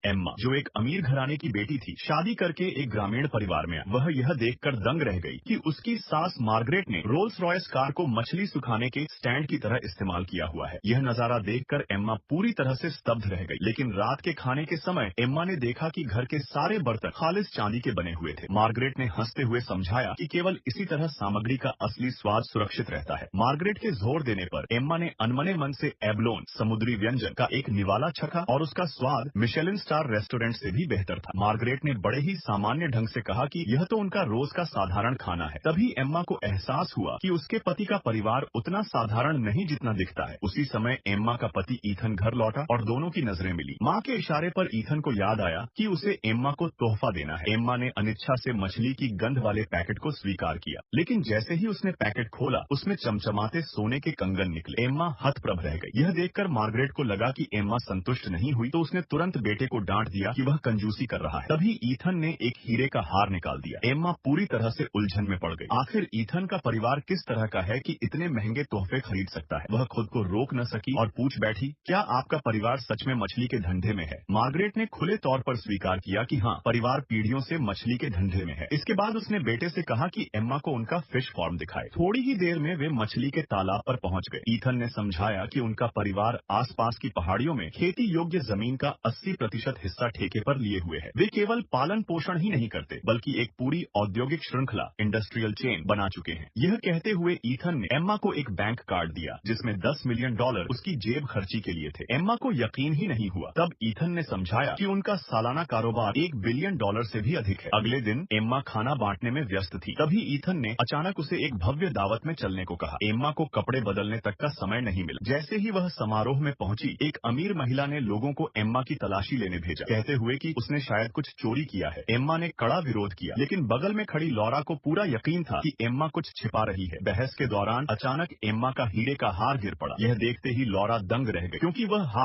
Emma, जो एक अमीर घराने की बेटी थी, शादी करके एक ग्रामीण परिवार में आई। वह यह देखकर दंग रह गई कि उसकी सास मार्गरेट ने रोल्स रॉयस कार को मछली सुखाने के स्टैंड की तरह इस्तेमाल किया हुआ है। यह नजारा देखकर एम्मा पूरी तरह से स्तब्ध रह गई। लेकिन रात के खाने के समय एम्मा ने देखा कि घर के सारे बर्तन खालिस चांदी के बने हुए थे। मार्गरेट ने हंसते हुए समझाया कि केवल इसी तरह सामग्री का असली स्वाद सुरक्षित रहता है। मार्गरेट के जोर देने पर एम्मा ने अनमने मन से एबलोन समुद्री व्यंजन का एक निवाला चखा और उसका स्वाद मिशेलिन स्टार रेस्टोरेंट से भी बेहतर था। मार्गरेट ने बड़े ही सामान्य ढंग से कहा कि यह तो उनका रोज का साधारण खाना है। तभी एम्मा को एहसास हुआ कि उसके पति का परिवार उतना साधारण नहीं जितना दिखता है। उसी समय एम्मा का पति ईथन घर लौटा और दोनों की नजरें मिली। माँ के इशारे पर ईथन को याद आया कि उसे एम्मा को तोहफा देना है। एम्मा ने अनिच्छा से मछली की गंध वाले पैकेट को स्वीकार किया, लेकिन जैसे ही उसने पैकेट खोला उसमें चमचमाते सोने के कंगन निकले। एम्मा हतप्रभ रह गई। यह देखकर मार्गरेट को लगा कि एम्मा संतुष्ट नहीं हुई, तो उसने तुरंत बेटे को डांट दिया कि वह कंजूसी कर रहा है। तभी ईथन ने एक हीरे का हार निकाल दिया। एम्मा पूरी तरह से उलझन में पड़ गई। आखिर ईथन का परिवार किस तरह का है कि इतने महंगे तोहफे खरीद सकता है। वह खुद को रोक न सकी और पूछ बैठी, क्या आपका परिवार सच में मछली के धंधे में है? मार्गरेट ने खुले तौर पर स्वीकार किया कि हाँ, परिवार पीढ़ियों से मछली के धंधे में है। इसके बाद उसने बेटे से कहा कि एम्मा को उनका फिश फार्म दिखाए। थोड़ी ही देर में वे मछली के तालाब पर पहुंच गए। ईथन ने समझाया कि उनका परिवार आसपास की पहाड़ियों में खेती योग्य जमीन का 80% हिस्सा ठेके पर लिए हुए है। वे केवल पालन पोषण ही नहीं करते, बल्कि एक पूरी औद्योगिक श्रृंखला इंडस्ट्रियल चेन बना चुके हैं। यह कहते हुए ईथन ने एम्मा को एक बैंक कार्ड दिया, जिसमें $10 मिलियन उसकी जेब खर्ची के लिए थे। एम्मा को यकीन ही नहीं हुआ। तब ईथन ने समझाया कि उनका सालाना कारोबार $1 बिलियन से भी अधिक है। अगले दिन एम्मा खाना बांटने में व्यस्त थी। तभी ईथन ने अचानक उसे एक भव्य दावत में चलने को कहा। एम्मा को कपड़े बदलने तक का समय नहीं मिला। जैसे ही वह समारोह में पहुंची, एक अमीर महिला ने लोगों को एम्मा की तलाशी लेने भेजा, कहते हुए कि उसने शायद कुछ चोरी किया है। एम्मा ने कड़ा विरोध किया, लेकिन बगल में खड़ी लॉरा को पूरा यकीन था कि एम्मा कुछ छिपा रही है। बहस के दौरान अचानक एम्मा का हीरे का हार गिर पड़ा। यह देखते ही लॉरा दंग रह गई, क्योंकि वह हार